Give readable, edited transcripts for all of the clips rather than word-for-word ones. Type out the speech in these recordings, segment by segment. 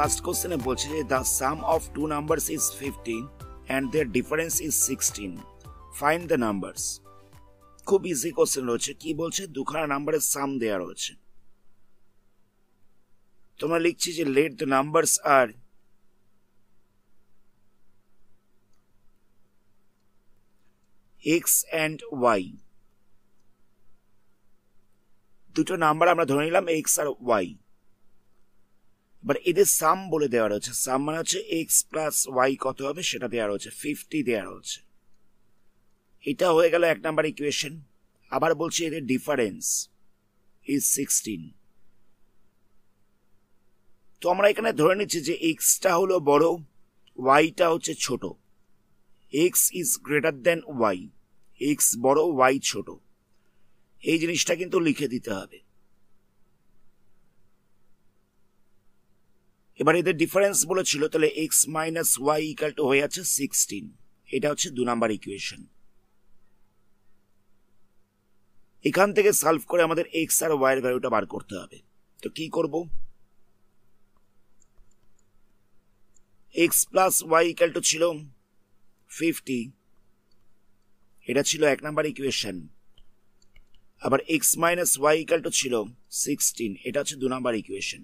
First কোশ্চেনে বলছে যে the sum of two numbers is 50 and their difference is 16. Find the numbers. খুব easy question রয়েছে। কি বলছে? দুখানা নাম্বারের সাম দেয়া রয়েছে। তোমরা লিখছি যে let the numbers are x and y. দুটো নাম্বার আমরা ধরে নিলাম x আর y। বাট এদের সাম বলে দেওয়া রয়েছে। সাম মানে হচ্ছে x প্লাস y কত হবে সেটা দেওয়া রয়েছে, 50 দেওয়া রয়েছে। এটা হয়ে গেল এক নাম্বার ইকুয়েশন। আবার বলছি এদের ডিফারেন্স ইজ 16। তো আমরা এখানে ধরে নিচ্ছি যে এক্সটা হলো বড়, ওয়াইটা হচ্ছে ছোট। X is greater than Y, X বড় ওয়াই ছোট। এই জিনিসটা কিন্তু লিখে দিতে হবে। এবার এদের ডিফারেন্স বলেছিল, তাহলে X minus Y equal to হয়ে আছে 16। এটা হচ্ছে 2 নাম্বার ইকুয়েশন। এখান থেকে সলভ করে আমাদের এক্স আর ওয়াই এর ভ্যালুটা বার করতে হবে। তো কি করব? X plus Y equal to ছিল 50, এটা ছিল 1 নাম্বার ইকুয়েশন। আবার X minus Y equal to ছিল 16, এটা হচ্ছে 2 নাম্বার ইকুয়েশন।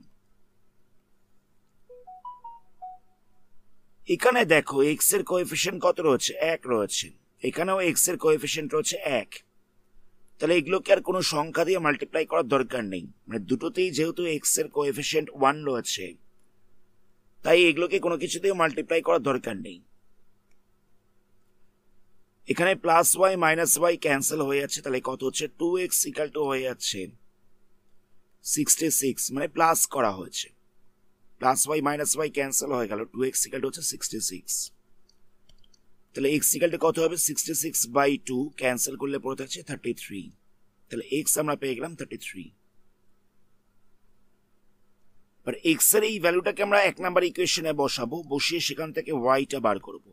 এখানে দেখো এক্স এর কোএফিসিয়েন্ট কত রয়েছে? 1 রয়েছে। এখানেও এক্স এর কোএফিসিয়েন্ট রয়েছে 1। তাহলে এগুলোকে আর কোনো সংখ্যা দিয়ে মাল্টিপ্লাই করার দরকার নেই। মানে দুটোতেই যেহেতু এক্স এর কোএফিসিয়েন্ট 1 রয়েছে, তাই এগুলোকে কোনো কিছু দিয়ে মাল্টিপ্লাই করার দরকার নেই। এখানে plus Y minus Y cancel হয়ে যাচ্ছে, তাহলে কত হচ্ছে? 2x ইকাল টু হয়ে যাচ্ছে 66, মানে প্লাস করা হয়েছে। Plus Y minus Y cancel হয়ে গেল, 2x ইকাল টু হচ্ছে 66। তাহলে x ইকাল টু কত হবে? 66/2 ক্যান্সেল করলে পড়ে থাকছে 33। তাহলে x আমরা পেয়ে গেলাম 33। আর x এর এই ভ্যালুটাকে আমরা 1 নাম্বার ইকুয়েশনে বসাবো, বসিয়ে সেখান থেকে y টা বার করব।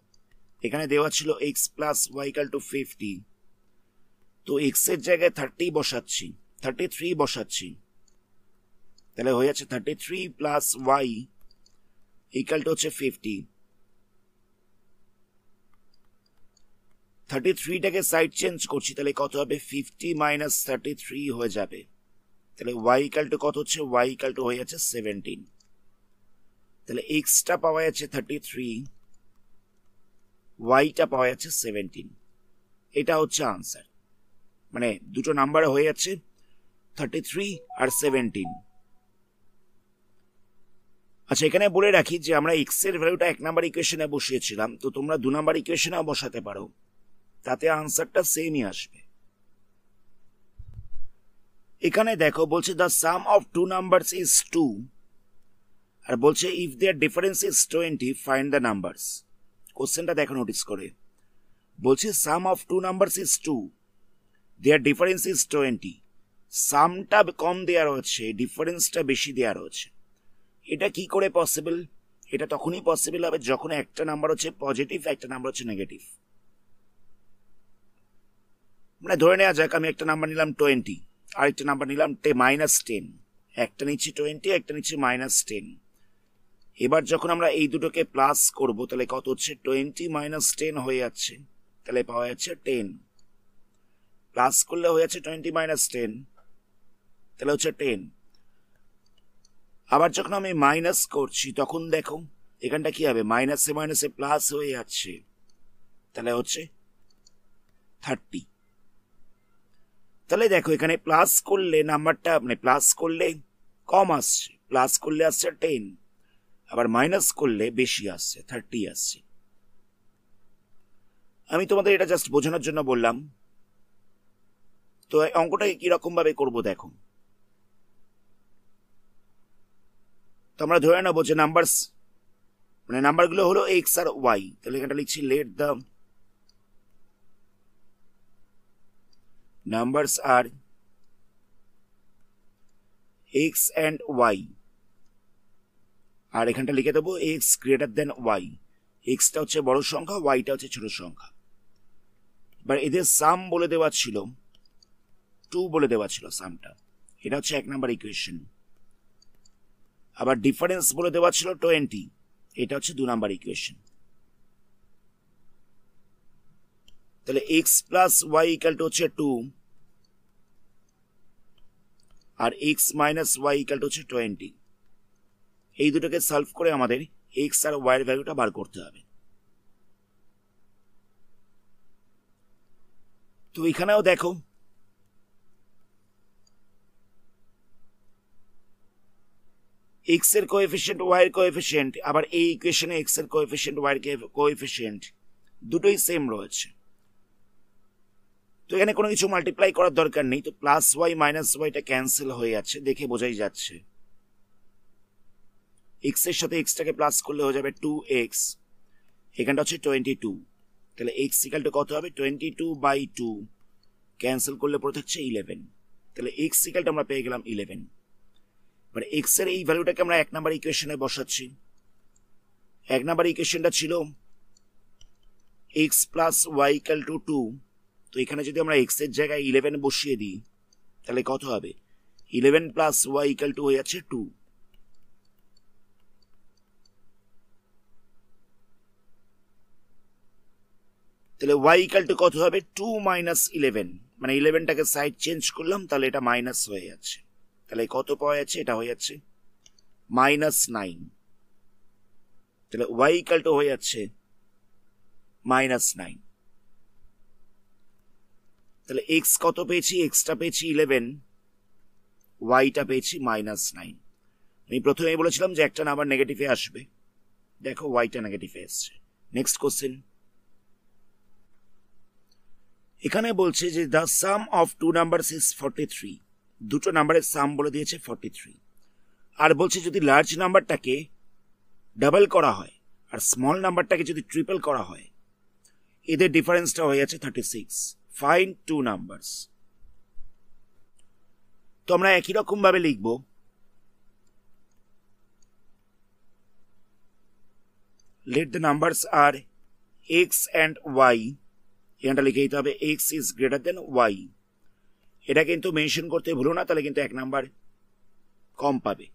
এখানে দেওয়া ছিল x plus Y equal to 50, তো x এর জায়গায় 30 বসাচ্ছি, 33 বসাচ্ছি। তাহলে হয়ে যাচ্ছে 33 প্লাস ওয়াই ইকাল টু হচ্ছে 50। 33টাকে সাইড চেঞ্জ করছি, তাহলে কত হবে? 50 মাইনাস 33 হয়ে যাবে। তাহলে y ইকাল টু কত হচ্ছে? y ইকাল টু হয়ে যাচ্ছে 17। তাহলে x টা পাওয়া যাচ্ছে 33, y টা পাওয়া যাচ্ছে 17। এটা হচ্ছে আনসার। মানে দুটো নাম্বার হয়ে যাচ্ছে 33 আর 17। আচ্ছা, এখানে বলে রাখি যে আমরা x এর ভ্যালুটা 1 নাম্বার ইকুয়েশনে বসিয়েছিলাম, তো তোমরা 2 নাম্বার ইকুয়েশনেও বসাতে পারো, তাতে আনসারটা সেমই আসবে। এখানে দেখো বলছে the sum of two numbers is 2, আর বলছে if their difference is 20 find the numbers. কোশ্চেনটা দেখো নোটিস করে। বলছে sum of two numbers is 2, their difference is 20। সামটা কম দেওয়া রয়েছে, ডিফারেন্সটা বেশি দেওয়া রয়েছে। এটা কি করে পসিবল? এটা তখনই পসিবল হবে যখন একটা নাম্বার হচ্ছে পজিটিভ, একটা নাম্বার হচ্ছে নেগেটিভ। মানে ধরে নেওয়া যাক আমি একটা নাম্বার নিলাম 20, আরেকটা নাম্বার নিলাম -10। একটা নিচ্ছি 20, একটা নিচ্ছি -10। এবার যখন আমরা এই দুটোকে প্লাস করব, তাহলে কত হচ্ছে? 20 - 10 হয়ে যাচ্ছে, তাহলে পাওয়া যাচ্ছে 10। প্লাস করলে হয়ে যাচ্ছে 20 - 10, তাহলে হচ্ছে 10। আবার যখন আমি মাইনাস করছি, তখন দেখো এখানটা কি হবে? মাইনাসে মাইনাসে প্লাস হয়ে যাচ্ছে, তাহলে হচ্ছে 30। তাহলে দেখো এখানে প্লাস করলে নাম্বারটা, মানে প্লাস করলে কম আসছে, প্লাস করলে আসছে 10, আবার মাইনাস করলে বেশি আসছে, 30 আসছে। আমি তোমাদের এটা জাস্ট বোঝানোর জন্য বললাম। তো অঙ্কটাকে কিরকম ভাবে করবো দেখো। তো আমরা ধরে নেবো যে নাম্বারস, মানে নাম্বারগুলো হলো এক্স আর ওয়াই। তাহলে এখানটা লিখছি লেট দ্য নাম্বারস আর এক্স অ্যান্ড ওয়াই, আর এখানটা লিখে দেবো এক্স গ্রেটার দেন ওয়াই। এক্সটা হচ্ছে বড় সংখ্যা, ওয়াইটা হচ্ছে ছোট সংখ্যা। এবার এদের সাম বলে দেওয়া ছিল 2 বলে দেওয়া ছিল সামটা। এটা হচ্ছে 1 নাম্বার ইকুয়েশন। আবার ডিফারেন্স বলে দেওয়া ছিল 20, এটা হচ্ছে 2 নাম্বার ইকুয়েশন। তাহলে x plus Y equal to হচ্ছে 2 আর x minus Y equal to হচ্ছে 20। এই দুটোকে সলভ করে আমাদের x আর y এর ভ্যালুটা বার করতে হবে। তো এখানেও দেখো x এর কোএফিসিয়েন্ট y এর কোএফিসিয়েন্ট, আবার এই ইকুয়েশনে x এর কোএফিসিয়েন্ট y এর কোএফিসিয়েন্ট দুটোই সেম রয়েছে। তো এখানে কোনো কিছু মাল্টিপ্লাই করার দরকার নেই, তো প্লাস ওয়াই মাইনাস ওয়াইটা ক্যান্সেল হয়ে যাচ্ছে, দেখে বোঝাই যাচ্ছে। x এর সাথে x টাকে প্লাস করলে হয়ে যাবে 2x, এখানটা হচ্ছে 22। তাহলে x ইকাল টু কত হবে 22/2, ক্যান্সেল করলে পড়ে থাকছে 11। তাহলে x ইকাল টু আমরা পেয়ে গেলাম 11। এবার x এর এই ভ্যালুটাকে আমরা 1 নাম্বার ইকুয়েশনে বসাচ্ছি। 1 নাম্বার ইকুয়েশনটা ছিল x plus Y equal to 2, তো এখানে যদি আমরা x এর জায়গায় 11 বসিয়ে দিই তাহলে কত হবে 11 প্লাস ওয়াই ইকাল টু হয়ে যাচ্ছে 2। তাহলে y ইকাল টু কত হবে 2 মাইনাস 11, মানে 11টাকে সাইড চেঞ্জ করলাম তাহলে এটা মাইনাস হয়ে যাচ্ছে। তাহলে কত পাওয়া যাচ্ছে, এটা হয়ে যাচ্ছে -9। তাহলে y ইকাল টু হয়ে যাচ্ছে -9। তাহলে x কত পেয়েছি, xটা পেয়েছি 11, yটা পেয়েছি -9। আমি প্রথমেই বলেছিলাম যে একটা নাম্বার নেগেটিভে আসবে, দেখো yটা নেগেটিভে এসছে। নেক্সট কোশ্চেন, এখানে বলছে যে the sum of 2 numbers is 43, দুটো নাম্বারের সাম বলে দিয়েছে 43। আর বলছে যদি লার্জ নাম্বারটাকে ডাবল করা হয় আর স্মল নাম্বারটাকে যদি ট্রিপল করা হয়, এদের ডিফারেন্সটা হয়ে যাচ্ছে 36। Find 2 numbers. তো আমরা একই রকম ভাবে লিখব, লেট দ্য নাম্বারস আর x and y, এখানটা লিখে দিতে হবে x is greater than y। এটা কিন্তু মেনশন করতে ভুলো না, তাহলে কিন্তু 1 নাম্বার কম পাবে,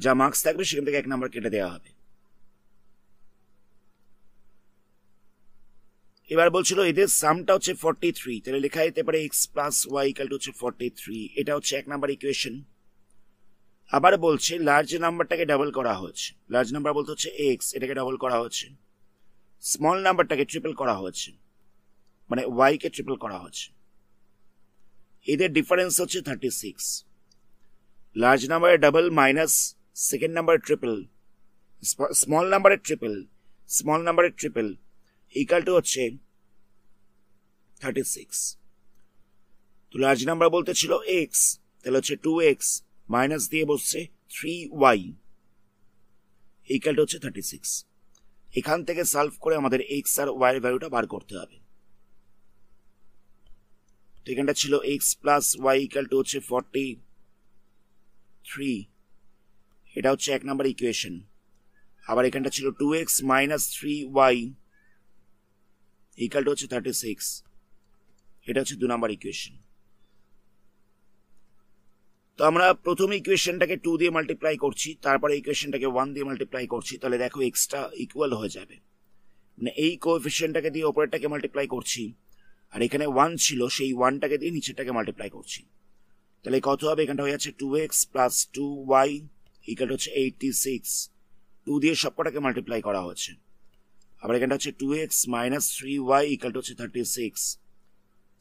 যা মার্কস থাকবে সেখান থেকে 1 নাম্বার কেটে দেওয়া হবে। এবার বলছিল এদের সামটা হচ্ছে 43, তাহলে লেখা যেতে পারে x plus Y equal to হচ্ছে 43, এটা হচ্ছে 1 নাম্বার ইকুয়েশন। আবার বলছে লার্জ নাম্বারটাকে ডাবল করা হচ্ছে, লার্জ নাম্বার বলতে হচ্ছে x, এটাকে ডাবল করা হচ্ছে। স্মল নাম্বারটাকে ট্রিপল করা হচ্ছে, মানে y কে ট্রিপল করা হচ্ছে। এদের ডিফারেন্স হচ্ছে 36। লার্জ নাম্বারের ডাবল মাইনাস সেকেন্ড নাম্বারের ট্রিপল, স্মল নাম্বারের ট্রিপল, স্মল নাম্বারের ট্রিপল ইকাল টু হচ্ছে 36। তো লার্জ নাম্বার বলতে ছিল x, তাহলে হচ্ছে 2x মাইনাস দিয়ে বসছে 3y ইকাল টু হচ্ছে 36। এখান থেকে সলভ করে আমাদের x আর y এর ভ্যালুটা বার করতে হবে। তো এখানটা ছিল x plus Y equal to হচ্ছে 43, এটা হচ্ছে 1 নাম্বার ইকুয়েশন। আবার এখানটা ছিল 2x minus 3y equal to হচ্ছে 36, এটা হচ্ছে 2 নাম্বার ইকুয়েশন। তো আমরা প্রথম ইকুয়েশনটাকে 2 দিয়ে মাল্টিপ্লাই করছি, তারপরে ইকুয়েশনটাকে 1 দিয়ে মাল্টিপ্লাই করছি, তাহলে দেখো এক্সটা ইকুয়াল হয়ে যাবে, মানে এই কোএফিসিয়েন্টটাকে দিয়ে উপরেরটাকে মাল্টিপ্লাই করছি, আর এখানে 1 ছিল সেই 1টাকে দিয়ে নিচেরটাকে মাল্টিপ্লাই করছি। তাহলে কত হবে, এখানটা হয়ে যাচ্ছে 2x প্লাস 2y ইকুয়াল হচ্ছে 86, 2 দিয়ে সবকটাকে মাল্টিপ্লাই করা হচ্ছে। আবার এখানটা হচ্ছে 2x মাইনাস 3y ইকুয়াল হচ্ছে 36,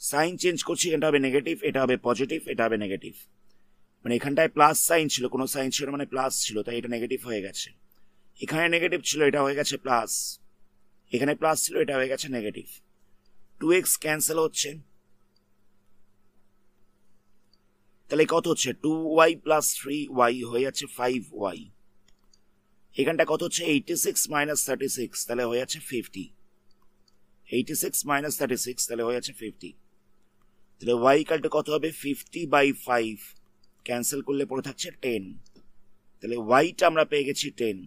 সাইন চেঞ্জ করছি, এটা হবে নেগেটিভ, এটা হবে পজিটিভ, এটা হবে নেগেটিভ, মানে এখানটায় প্লাস সাইন ছিল, কোনো সাইন ছিল মানে প্লাস ছিল, তাই এটা নেগেটিভ হয়ে গেছে। এখানে নেগেটিভ ছিল, এটা হয়ে গেছে প্লাস, এখানে প্লাস ছিল, এটা হয়ে গেছে নেগেটিভ। 2x ক্যান্সেল হচ্ছে, তাহলে কত হচ্ছে 2y প্লাস 3y হয়ে যাচ্ছে 5y। এখানটা কত হচ্ছে 86 মাইনাস 36, তাহলে হয়ে যাচ্ছে 50। 86 মাইনাস 36 তাহলে হয়ে যাচ্ছে 50। তাহলে y ইকাল টু কত হবে 50/5, ক্যান্সেল করলে পড়ে থাকছে 10। তাহলে yটা আমরা পেয়ে গেছি 10।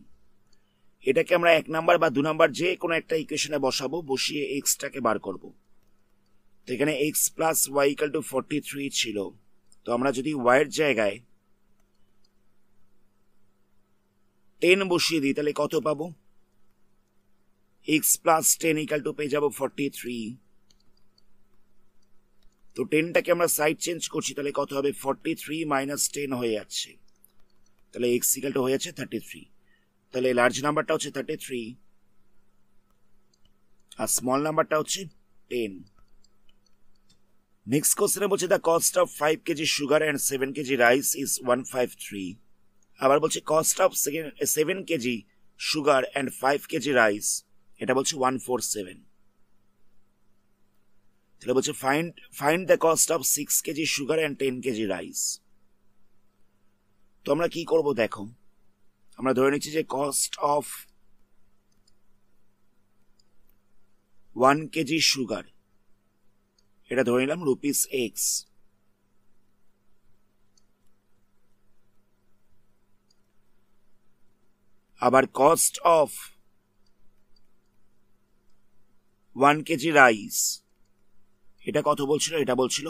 এটাকে আমরা 1 নাম্বার বা 2 নাম্বার যে কোনো একটা ইকুয়েশনে বসাবো, বসিয়ে xটাকে বার করব। তো এখানে x plus y equal to 43 ছিল, তো আমরা যদি y এর জায়গায় 10 বসিয়ে দিই তাহলে কত পাবো x প্লাস 10 ইকুয়াল টু পেয়ে যাবো 43 তো 10টাকে আমরা সাইড চেঞ্জ করছি তাহলে কত হবে 43 মাইনাস 10 হয়ে যাচ্ছে তাহলে x ইকুয়াল টু হয়ে যাচ্ছে 33 তাহলে লার্জ নাম্বারটা হচ্ছে 33 আর স্মল নাম্বারটা হচ্ছে 10 নেক্সট কোশ্চেনে বলছে the cost of 5 KG sugar and 7 KG rice is 153 আবার বলছে cost of 7 KG sugar and 5 KG rice এটা বলছে 147 তাহলে বলছে find the cost of 6 KG sugar and 10 KG rice তো আমরা কি করব দেখো আমরা ধরে নিচ্ছি যে কস্ট অফ 1 কেজি সুগার এটা ধরে নিলাম রুপিস এক্স আবার কস্ট অফ 1 কেজি রাইস এটা কত বলছিল এটা বলছিল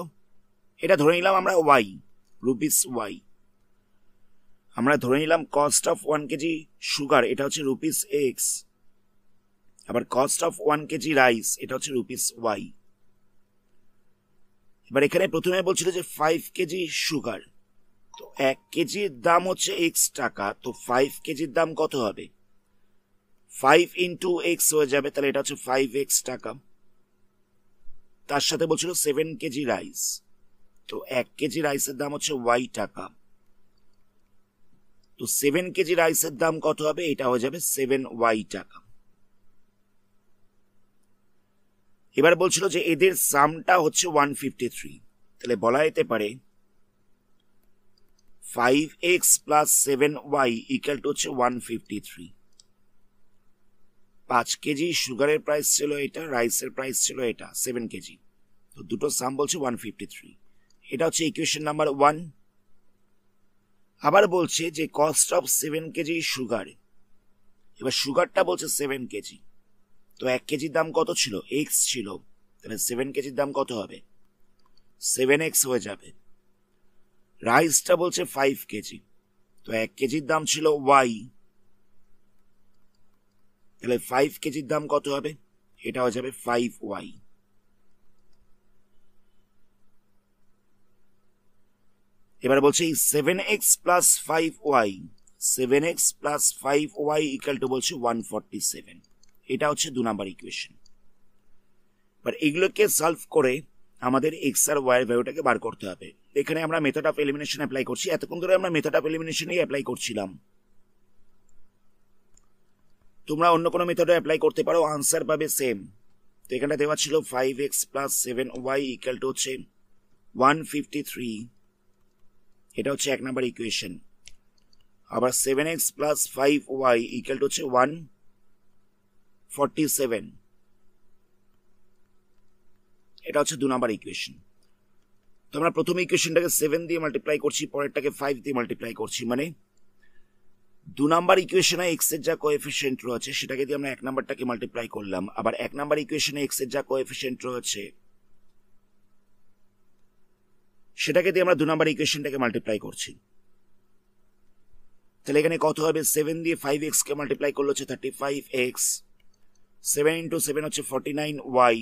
এটা ধরে নিলাম আমরা ওয়াই রুপিস ওয়াই আমরা ধরে নিলাম কস্ট অফ 1 কেজি সুগার এটা হচ্ছে রুপিস এক্স আবার কস্ট অফ 1 কেজি রাইস এটা হচ্ছে রুপিস ওয়াই এবার এখানে প্রথমে বলছিল যে 5 কেজি সুগার তো 1 কেজির দাম হচ্ছে এক্স টাকা তো 5 কেজির দাম কত হবে 5 ইন্টু এক্স হয়ে যাবে তাহলে এটা হচ্ছে 5x টাকা তার সাথে বলছিল 7 কেজি রাইস তো 1 কেজি রাইসের দাম হচ্ছে y টাকা তো 7 কেজি রাইসের দাম কত হবে এটা হয়ে যাবে 7y টাকা এবার বলছিল যে এদের সামটা হচ্ছে 153 তাহলে বলা যেতে পারে 5x plus 7y equal to হচ্ছে 153 5 কেজি সুগারের প্রাইস ছিল এটা রাইসের প্রাইস ছিল এটা 7 কেজি তো দুটো সাম বলছে 153 এটা হচ্ছে ইকুয়েশন নাম্বার 1 আবার বলছে যে কস্ট অফ 7 কেজি সুগার এবার সুগারটা বলছে 7 কেজি তো 1 কেজির দাম কত ছিল x ছিল তাহলে 7 কেজির দাম কত হবে 7x হয়ে যাবে রাইসটা বলছে 5 কেজি তো 1 কেজির দাম ছিল y তাহলে 5 কেজির দাম কত হবে এটা হয়ে যাবে 5y এবার বলছে 7x plus 5y 7x plus 5y equal to বলছে 147 এটা হচ্ছে 2 নাম্বার ইকুয়েশন এবার এগুলোকে সলভ করে আমাদের x আর y এর ভ্যালুটাকে বার করতে হবে এখানে আমরা মেথড অফ এলিমিনেশন অ্যাপ্লাই করছি এতক্ষণ ধরে আমরা মেথড অফ এলিমিনেশনই অ্যাপ্লাই করছিলাম তোমরা অন্য কোনো মেথডে অ্যাপ্লাই করতে পারো আনসার পাবে সেম তো এখানে দেওয়া ছিল 5x plus 7y equal to হচ্ছে 153 এটা হচ্ছে 1 নাম্বার ইকুয়েশন আবার 7x plus 5y equal to হচ্ছে 147 এটা হচ্ছে 2 নাম্বার ইকুয়েশন তো আমরা প্রথম ইকুয়েশনটাকে 7 দিয়ে মাল্টিপ্লাই করছি পরেরটাকে 5 দিয়ে মাল্টিপ্লাই করছি মানে 2 নাম্বার ইকুয়েশনে x এর যা কোএফিসিয়েন্ট রয়েছে সেটাকে দিয়ে আমরা 1 নাম্বারটাকে মাল্টিপ্লাই করলাম আবার 1 নাম্বার ইকুয়েশনে x এর যা কোএফিসিয়েন্ট রয়েছে সেটাকে দিয়ে আমরা 2 নাম্বার ইকুয়েশনটাকে মাল্টিপ্লাই করছি তাহলে এখানে কত হবে 7 দিয়ে 5x কে মাল্টিপ্লাই করলে হচ্ছে 35x 7 ইন্টু 7 হচ্ছে 49y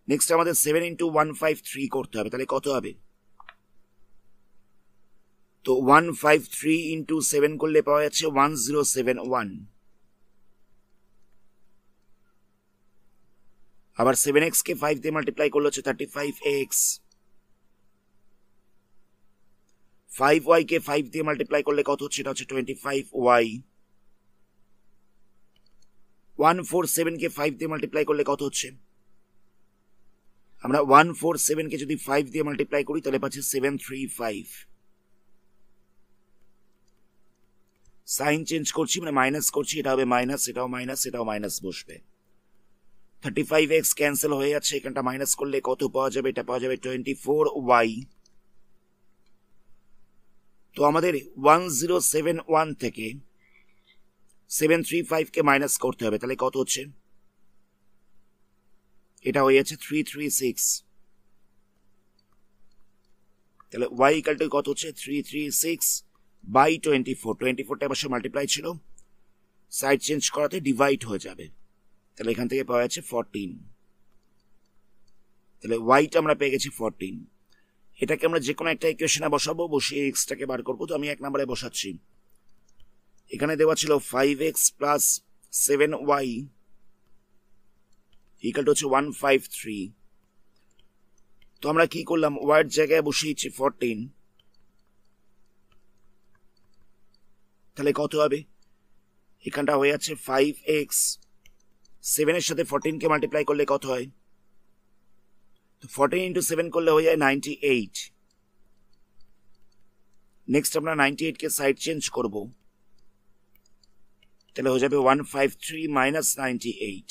নেক্সট আমাদের 7 ইন্টু 153 করতে হবে তাহলে কত হবে তো 153 ইন্টু 7 করলে পাওয়া যাচ্ছে 1071 আবার 7x কে 5 দিয়ে মাল্টিপ্লাই করলে হচ্ছে 35x 5y কে 5 দিয়ে মাল্টিপ্লাই করলে কত হচ্ছে এটা হচ্ছে 25y 147 কে 5 দিয়ে মাল্টিপ্লাই করলে কত হচ্ছে আমরা 147 কে যদি 5 দিয়ে মাল্টিপ্লাই করি তাহলে পাচ্ছি 735 সাইন চেঞ্জ করছি মানে মাইনাস করছি এটা হবে মাইনাস এটাও মাইনাস এটাও মাইনাস বসবে 35x ক্যান্সেল হয়ে যাচ্ছে এখানটা মাইনাস করলে কত পাওয়া যাবে এটা পাওয়া যাবে 24y তো আমাদের 1071 থেকে 735 কে মাইনাস করতে হবে তাহলে কত হচ্ছে এটা হয়ে যাচ্ছে 336 তাহলে y ইকুয়াল টু কত হচ্ছে 336 বাই 24, 24টা পাশে মাল্টিপ্লাই ছিল, সাইড চেঞ্জ করাতে ডিভাইড হয়ে যাবে, তাহলে এখান থেকে পাওয়া যাচ্ছে 14, তাহলে ওয়াইটা আমরা পেয়ে গেছি 14। এটাকে আমরা যে কোনো একটা ইকুয়েশনে বসাবো, বসিয়ে এক্সটাকে বার করবো। তো আমি 1 নম্বরে বসাচ্ছি। এখানে দেওয়া ছিল 5x plus 7y equal to হচ্ছে 153। তো আমরা কি করলাম, ওয়াইয়ের জায়গায় বসিয়েছি 14, তাহলে কত হবে, এখানটা হয়ে যাচ্ছে 5x, 7 এর সাথে 14 কে মাল্টিপ্লাই করলে কত হয়, তো 14 ইন্টু 7 করলে হয়ে যায় 98। নেক্সট আমরা 98 কে সাইড চেঞ্জ করব, তাহলে হয়ে যাবে 153 মাইনাস 98,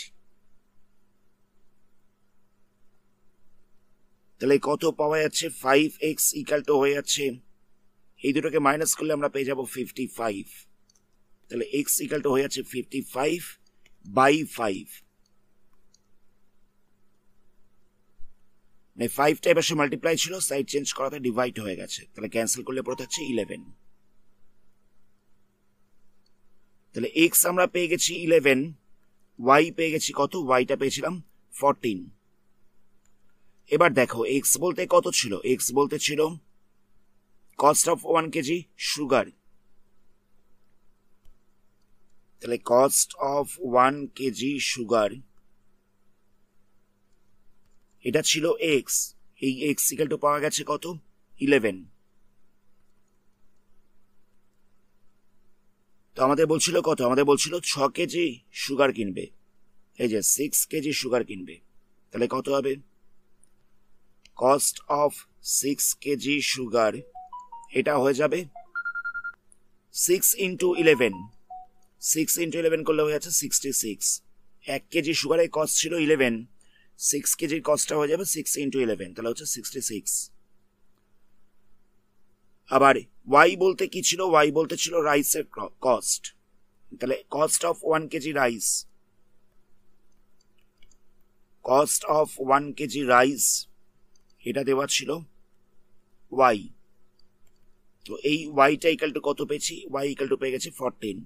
তাহলে কত পাওয়া যাচ্ছে, 5x ইকুয়াল টু হয়ে যাচ্ছে, এই দুটোকে মাইনাস করলে আমরা পেয়ে যাব 55, তাহলে x ইকুয়াল টু হয়ে যাচ্ছে 55 বাই 5, মানে 5টা এবার মাল্টিপ্লাই ছিল, সাইড চেঞ্জ করাতে ডিভাইড হয়ে গেছে, তাহলে ক্যান্সেল করলে পড়ে থাকছে 11। তাহলে x আমরা পেয়ে গেছি 11, y পেয়ে গেছি কত, yটা পেয়েছিলাম 14। এবার দেখো x বলতে কত ছিল, x বলতে ছিল কস্ট অফ 1 কেজি সুগার, তাহলে কস্ট অফ 1 কেজি সুগার এটা ছিল x, এই x ইকুয়াল টু পাওয়া গেছে কত, 11। তো আমাদের বলছিল কত, আমাদের বলছিল 6 কেজি সুগার কিনবে, এই যে 6 কেজি সুগার কিনবে, তাহলে কত হবে, কস্ট অফ 6 কেজি সুগার এটা হয়ে যাবে 6 ইন্টু 11, 6 ইন্টু 11 করলে হয়ে যাচ্ছে 66। 1 কেজি সুগারের কস্ট ছিল 11, 6 কেজির কস্টটা হয়ে যাবে 6 ইন্টু 11, তাহলে হচ্ছে 66। আবার y বলতে কি ছিল, y বলতে ছিল রাইসের কস্ট, তাহলে cost of 1 KG rice, cost of 1 KG rice এটা দেওয়া ছিল y, তো এই yটা ইকুয়াল টু কত পেয়েছি, y ইকুয়াল টু পেয়ে গেছে 14।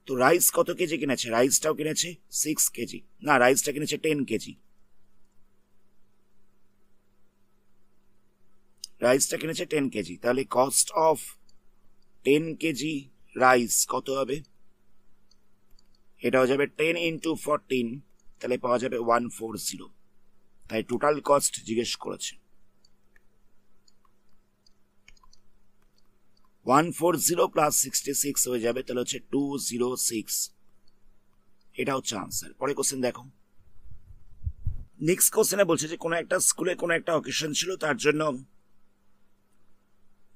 তো রাইস কত কেজি কিনেছে, রাইসটাও কিনেছে 6 কেজি, না রাইসটা কিনেছে 10 কেজি, রাইসটা কিনেছে 10 কেজি, তাহলে কস্ট অফ 10 কেজি রাইস কত হবে, এটা হয়ে যাবে 10 ইন্টু 14, তাহলে পাওয়া যাবে 140। তাই টোটাল কস্ট জিজ্ঞেস করেছে, 140 প্লাস 66 হয়ে যাবে, তাহলে হচ্ছে 206, এটা হচ্ছে আনসার। পরে কোশ্চেন দেখো, নেক্সট কোশ্চেনে বলছে যে কোনো একটা স্কুলে কোনো একটা অকেশন ছিল, তার জন্য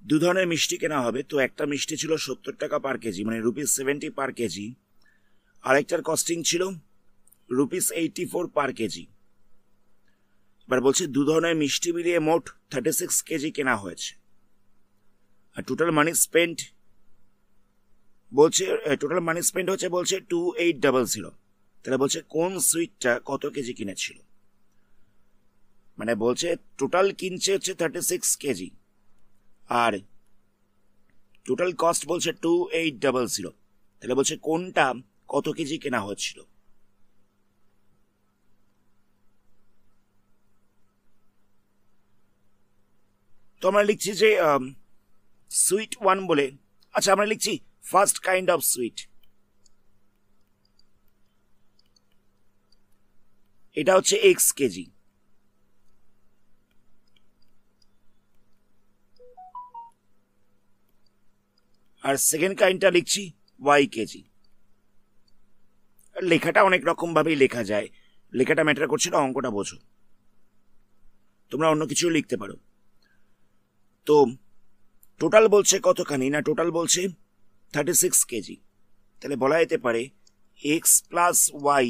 2 ধরনের মিষ্টি কেনা হবে। তো একটা মিষ্টি ছিল 70 টাকা পার কেজি, মানে ₹70 পার কেজি, আরেকটার কস্টিং ছিল ₹84 পার কেজি। এবার বলছে 2 ধরনের মিষ্টি মিলিয়ে মোট 36 কেজি কেনা হয়েছে, আর টোটাল মানি স্পেন্ড বলছে, টোটাল মানি স্পেন্ড হচ্ছে বলছে 2800। তাহলে বলছে কোন সুইটটা কত কেজি কিনেছিল, মানে বলছে টোটাল কিনছে হচ্ছে 36 কেজি, আর টোটাল কস্ট বলছে 2800, তাহলে বলছে কোনটা কত কেজি কেনা হচ্ছিল। তো আমরা লিখছি যে সুইট 1 বলে, আচ্ছা আমরা লিখছি ফার্স্ট কাইন্ড অফ সুইট, এটা হচ্ছে x কেজি, আর সেকেন্ড কাইন্ডটা লিখছি y কেজি। লেখাটা অনেক রকম ভাবেই লেখা যায়, লেখাটা ম্যাটার করছে না, অঙ্কটা বোঝো। তোমরা অন্য কিছু লিখতে পারো। তো টোটাল বলছে কতখানি, না টোটাল বলছে 36 কেজি, তাহলে বলা যেতে পারে x plus y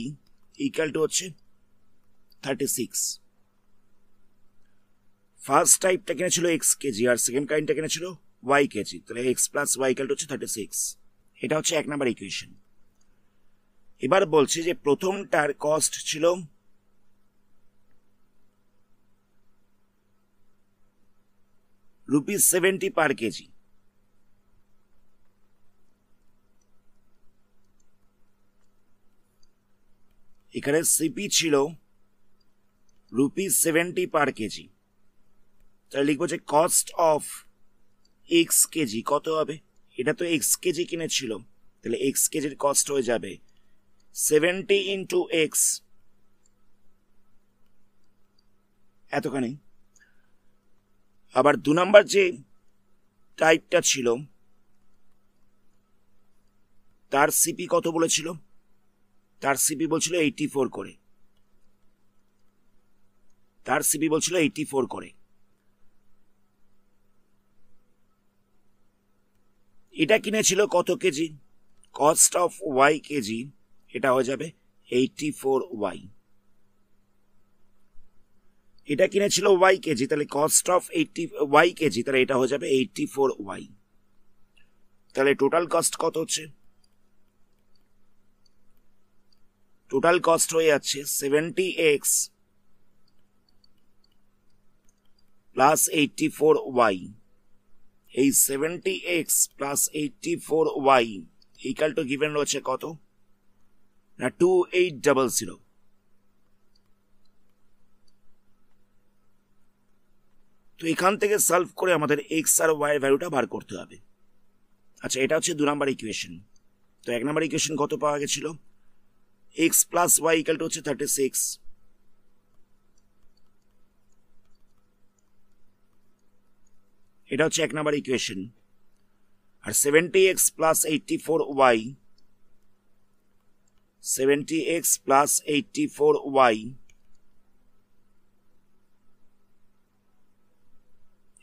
equal to হচ্ছে 36। ফার্স্ট টাইপটা কিনেছিল x কেজি, আর সেকেন্ড কাইন্ডটা কিনেছিল y কেজি, তাহলে x plus y equal to হচ্ছে 36। এটা হচ্ছে 1 নাম্বার ইকুয়েশন। এবার বলছে যে প্রথমটার কস্ট ছিল ₹70 per কেজি। এখানে সিপি ছিল ₹70 per কেজি। তাহলে লিখবো যে কস্ট অফ এক্স কেজি কত হবে, এটা তো এক্স কেজি কিনেছিল, তাহলে এক্স কেজির কস্ট হয়ে যাবে 70 ইন্টু এক্স, এতখানি। আবার 2 নাম্বার যে টাইপটা ছিল তার সিপি কত বলেছিল, তার সিপি বলছিল 84 করে, তার সিপি বলছিল 84 করে। এটা কিনেছিল কত KG, cost of Y KG, এটা হয়ে যাবে 84y। এটা কিনেছিল ওয়াই কেজি, তাহলে কস্ট অফ 80y কেজি, তাহলে এটা হয়ে যাবে 84y। তাহলে টোটাল কস্ট কত হচ্ছে, টোটাল কস্ট হয়ে যাচ্ছে 70x প্লাস 84y। এই 70x plus 84y equal two given রয়েছে কত না 2800। তো এখান থেকে সলভ করে আমাদের এক্স আর ওয়াই এর ভ্যালুটা বার করতে হবে। আচ্ছা, এটা হচ্ছে 2 নাম্বার ইকুয়েশন। তো 1 নাম্বার ইকুয়েশন কত পাওয়া গেছিল, X plus Y equal to হচ্ছে 36। এটা হচ্ছে 1 নাম্বার ইকুয়েশন। আর 70x plus 84y, 70x plus 84y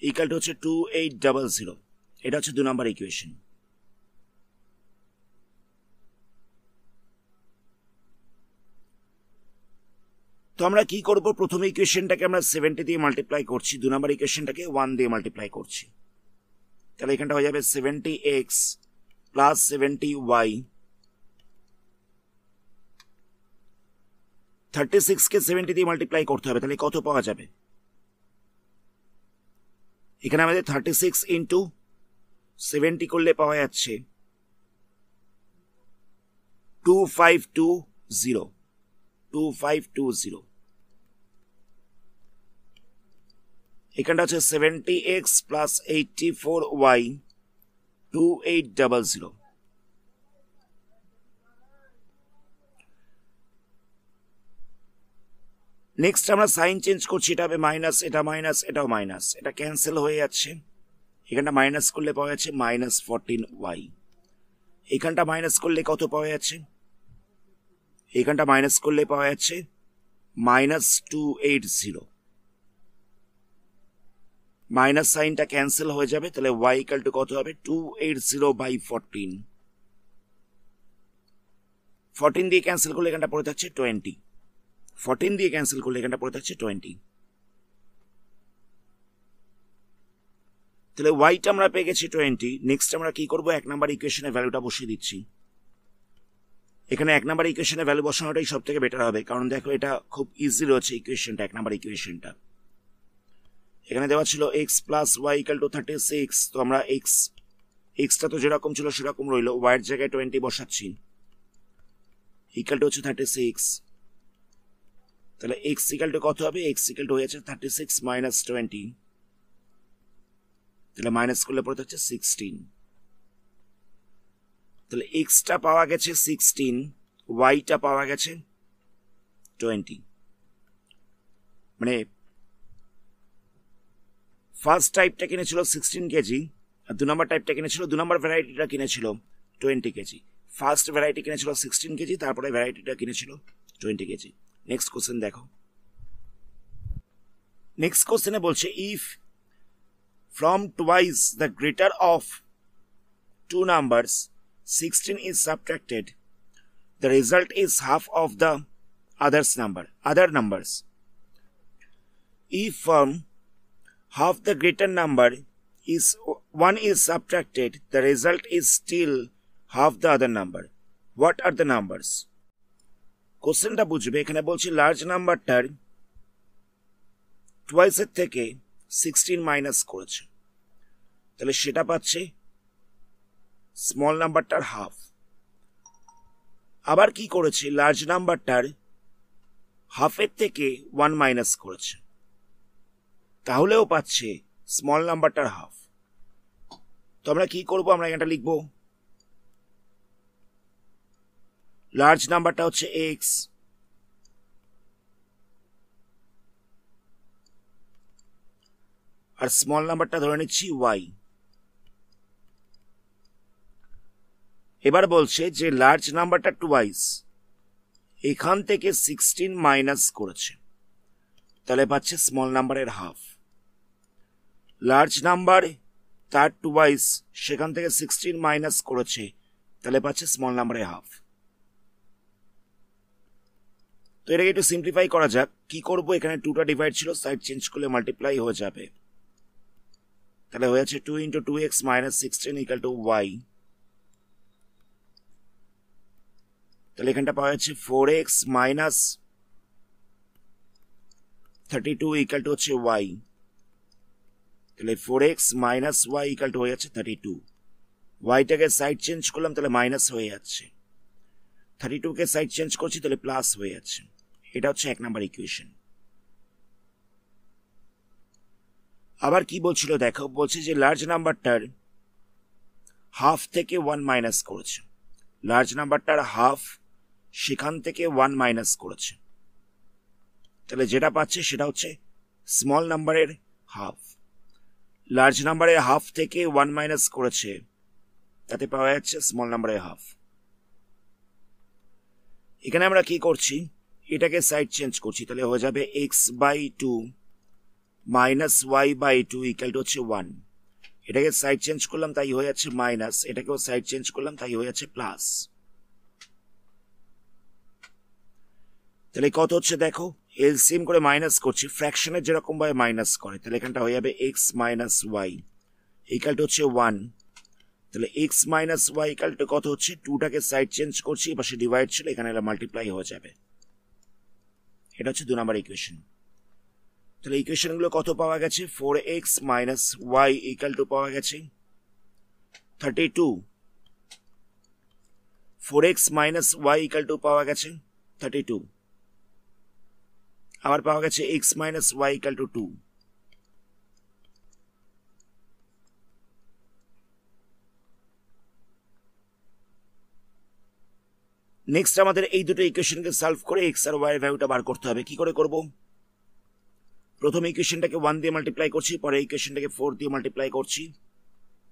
equal to হচ্ছে 2800। এটা হচ্ছে 2 নাম্বার ইকুয়েশন। তো আমরা কি করব, প্রথম ইকুয়েশনটাকে আমরা 70 দিয়ে মাল্টিপ্লাই করছি, 2 নাম্বার ইকুয়েশনটাকে 1 দিয়ে মাল্টিপ্লাই করছি। তাহলে এখানটা হয়ে যাবে 70x প্লাস 70y, 36 কে 70 দিয়ে মাল্টিপ্লাই করতে হবে, তাহলে কত পাওয়া যাবে, এখানে আমাদের 36 ইন্টু 70 করলে পাওয়া যাচ্ছে 2520। এখানটা হচ্ছে 70x প্লাস 84y 2800। নেক্সট আমরা সাইন চেঞ্জ করছি, এটা হবে মাইনাস, এটা মাইনাস, এটাও মাইনাস, এটা ক্যান্সেল হয়ে যাচ্ছে। এখানটা মাইনাস করলে পাওয়া যাচ্ছে -14y। এখানটা মাইনাস করলে কত পাওয়া যাচ্ছে, এখানটা মাইনাস করলে পাওয়া যাচ্ছে -280। মাইনাস সাইনটা ক্যান্সেল হয়ে যাবে, তাহলে y ইকাল টু কত হবে 280/14। 14 দিয়ে ক্যান্সেল করলে এখানটা পড়ে থাকছে 20, 14 দিয়ে ক্যান্সেল করলে এখানটা পড়ে থাকছে 20। তাহলে ওয়াইটা আমরা পেয়ে গেছি 20। নেক্সট আমরা কি করব, 1 নাম্বার ইকুয়েশনের ভ্যালুটা বসিয়ে দিচ্ছি। এখানে 1 নাম্বার ইকুয়েশনের ভ্যালু বসানোটাই সব থেকে বেটার হবে, কারণ দেখো এটা খুব ইজি রয়েছে ইকুয়েশনটা, 1 নাম্বার ইকুয়েশনটা। এখানে দেওয়া ছিল x plus Y equal to 36, তো আমরা এক্সটা তো যেরকম ছিল সেরকম রইল, ওয়াইয়ের জায়গায় 20 বসাচ্ছি, ইকাল টু হচ্ছে 36। তাহলে x ইকাল টু কত হবে, x ইকাল টু হয়েছে 36 মাইনাস 20, তাহলে মাইনাস করলে পড়ে হচ্ছে 16। তাহলে এক্সটা পাওয়া গেছে 16, ওয়াইটা পাওয়া গেছে 20। মানে ফার্স্ট টাইপটা কিনেছিল 16 কেজি, আর 2 নাম্বার টাইপটা কিনেছিল, 2 নাম্বার ভ্যারাইটিটা কিনেছিল 20 কেজি। ফার্স্ট ভ্যারাইটি কিনেছিল 16 কেজি, তারপরে ভ্যারাইটিটা কিনেছিল 20 কেজি। নেক্সট কোশ্চেন দেখো। নেক্সট কোশ্চেনে বলছে if from twice the greater of 2 numbers 16 is subtracted, the result is half of the other numbers. If from half the greater number is 1 is subtracted, the result is still half the other number. What are the numbers? কোশ্চেনটা বুঝবে, এখানে বলছি large নাম্বারটার twice এর থেকে 16 minus করেছে। তাহলে সেটা পাচ্ছে স্মল নাম্বারটার হাফ। আবার কি করেছে, লার্জ নাম্বারটার হাফের থেকে 1 মাইনাস করেছে, তাহলেও পাচ্ছে স্মল নাম্বারটার হাফ। তো আমরা কি করব, আমরা এটা লিখব লার্জ নাম্বারটা হচ্ছে এক্স, আর স্মল নাম্বারটা ধরে নিচ্ছি ওয়াই। এবার বলছে যে লার্জ নাম্বারটা টুয়াইস এখান থেকে 16 মাইনাস করেছে, তাহলে পাচ্ছে স্মল নাম্বারের হাফ। লার্জ নাম্বার তার টুয়াইস সেখান থেকে 16 মাইনাস করেছে, তাহলে পাচ্ছে স্মল নাম্বারের হাফ। তো এটাকে একটু সিম্পলিফাই করা যাক। কি করব, এখানে 2টা ডিভাইড ছিল, সাইড চেঞ্জ করলে মাল্টিপ্লাই হয়ে যাবে, তাহলে হয়ে যাচ্ছে 2 × 2x - 16 = y। তাহলে এখানটা পাওয়া যাচ্ছে 4x - 32 = হচ্ছে y। তাহলে 4x - y = হয়ে যাচ্ছে 32। ওয়াইটাকে সাইড চেঞ্জ করলাম, তাহলে মাইনাস হয়ে যাচ্ছে। 32 কে সাইড চেঞ্জ করছি, তাহলে প্লাস হয়ে যাচ্ছে। এটা হচ্ছে 1 নাম্বার ইকুয়েশন। আবার কি বলছিল দেখো, বলছে যে লার্জ নাম্বারটার হাফ থেকে 1 মাইনাস করেছে। লার্জ নাম্বারটার হাফ সেখান থেকে 1 মাইনাস করেছে, তাহলে যেটা পাচ্ছে সেটা হচ্ছে স্মল নাম্বারের হাফ। লার্জ নাম্বারের হাফ থেকে 1 মাইনাস করেছে, তাতে পাওয়া যাচ্ছে স্মল নাম্বারের হাফ। এখানে আমরা কি করছি, এটাকে সাইড চেঞ্জ করছি, তাহলে হয়ে যাবে x/2 - y/2 = হচ্ছে 1। এটাকে সাইড চেঞ্জ করলাম, তাই হয়ে যাচ্ছে মাইনাস, এটাকেও সাইড চেঞ্জ করলাম, তাই হয়ে যাচ্ছে প্লাস। তাহলে কত হচ্ছে দেখো, এলসিএম করে মাইনাস করছি, ফ্র্যাকশনের যেরকম ভাবে মাইনাস করে, তাহলে এখানটা হয়ে যাবে x - y = হচ্ছে 1। তাহলে x - y = কত হচ্ছে, 2টাকে সাইড চেঞ্জ করছি, পাশে ডিভাইড ছিল, এখানে মাল্টিপ্লাই হয়ে যাবে। এটা হচ্ছে 2 নাম্বার ইকুয়েশন। তাহলে ইকুয়েশনগুলো কত পাওয়া গেছে, 4x - y = পাওয়া গেছে 32, 4x - y = পাওয়া গেছে 32, আবার পাওয়া গেছে x - y = 2। নেক্সট আমাদের এই দুটো ইকুয়েশনকে সলভ করে x আর y এর ভ্যালুটা বার করতে হবে। কি করে করব, প্রথম ইকুয়েশনটাকে 1 দিয়ে মাল্টিপ্লাই করছি, পরে ইকুয়েশনটাকে 4 দিয়ে মাল্টিপ্লাই করছি,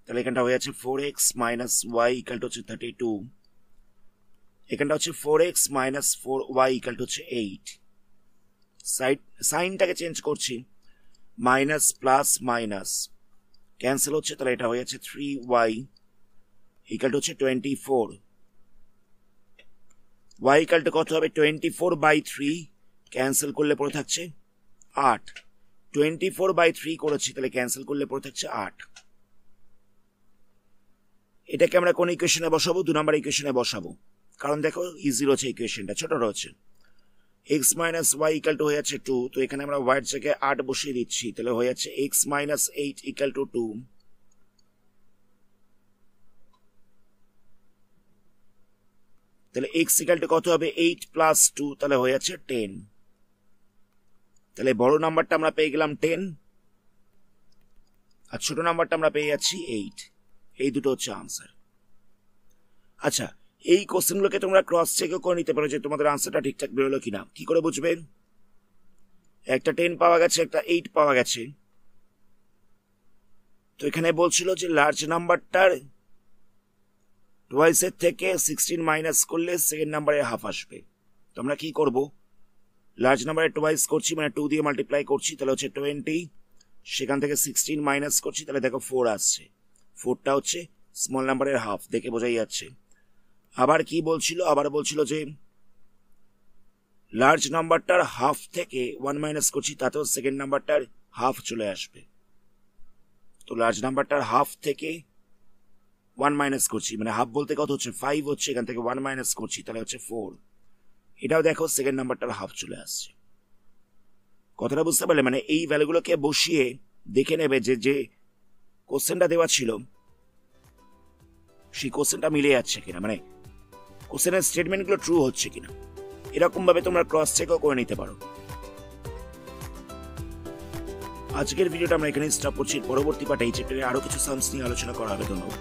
তাহলে এখানটা হয়ে যাচ্ছে 4x - y = হচ্ছে 32, এখানটা হচ্ছে 4x - 4y = হচ্ছে 8। সাইনটাকে চেঞ্জ করছি, মাইনাস প্লাস মাইনাস ক্যান্সেল হচ্ছে, তাহলে এটা হয়ে যাচ্ছে 3y = হচ্ছে 24। y = কত হবে, 24/3 ক্যান্সেল করলে পড়ে থাকছে 8। 24/3 করেছি, তাহলে ক্যান্সেল করলে পড়ে থাকছে 8। এটাকে আমরা কোন ইকুয়েশনে বসাবো, 2 নাম্বার ইকুয়েশনে বসাবো, কারণ দেখো ইজি রয়েছে, ইকুয়েশনটা ছোট রয়েছে। x - y = হয়ে যাচ্ছে 2, তো এখানে আমরা y এর জায়গায় 8 বসিয়ে দিচ্ছি, তাহলে হয়ে যাচ্ছে x - 8 = 2। তাহলে x = কত হবে, 8 + 2, তাহলে হয়ে যাচ্ছে 10। তাহলে বড় নাম্বারটা আমরা পেয়ে গেলাম 10, আর ছোট নাম্বারটা আমরা পেয়ে যাচ্ছি 8। এই দুটো হচ্ছে আনসার। আচ্ছা, এই কোশ্চেনগুলোকে তোমরা ক্রস চেকও করে নিতে পারো যে তোমাদের আনসারটা ঠিকঠাক বেরোলো কিনা। কি করে বুঝবে, একটা 10 পাওয়া গেছে, একটা 8 পাওয়া গেছে, তো এখানে বলছিল যে লার্জ নাম্বারটার টুয়াইসের থেকে 16 মাইনাস করলে সেকেন্ড নাম্বারের হাফ আসবে। তো আমরা কি করব, লার্জ নাম্বারের টুয়াইস করছি, মানে 2 দিয়ে মাল্টিপ্লাই করছি, তাহলে হচ্ছে 20, সেখান থেকে 16 মাইনাস করছি, তাহলে দেখো 4 আসছে। 4টা হচ্ছে স্মল নাম্বারের হাফ, দেখে বোঝাই যাচ্ছে। আবার কি বলছিল, আবার বলছিল যে লার্জ নাম্বারটার হাফ থেকে 1 মাইনাস করছি, তাতেও সেকেন্ড নাম্বারটার হাফ চলে আসবে। তো লার্জ নাম্বারটার হাফ থেকে 1 মাইনাস করছি, মানে হাফ বলতে কত হচ্ছে 5 হচ্ছে, এখান থেকে 1 মাইনাস করছি, তাহলে হচ্ছে 4। এটাও দেখো সেকেন্ড নাম্বারটার হাফ চলে আসছে। কথাটা বুঝতে পারলে, মানে এই ভ্যালুগুলোকে বসিয়ে দেখে নেবে যে কোশ্চেনটা দেওয়া ছিল সেই কোশ্চেনটা মিলে যাচ্ছে কিনা, মানে কোশ্চেনের স্টেটমেন্টগুলো ট্রু হচ্ছে কিনা, এরকম ভাবে তোমরা ক্রস চেকও করে নিতে পারো। আজকের ভিডিওটা আমরা এখানে স্টপ করছি। পরবর্তী পার্টে এই চ্যাপ্টারে আরো কিছু সামস নিয়ে আলোচনা করা হবে। ধন্যবাদ।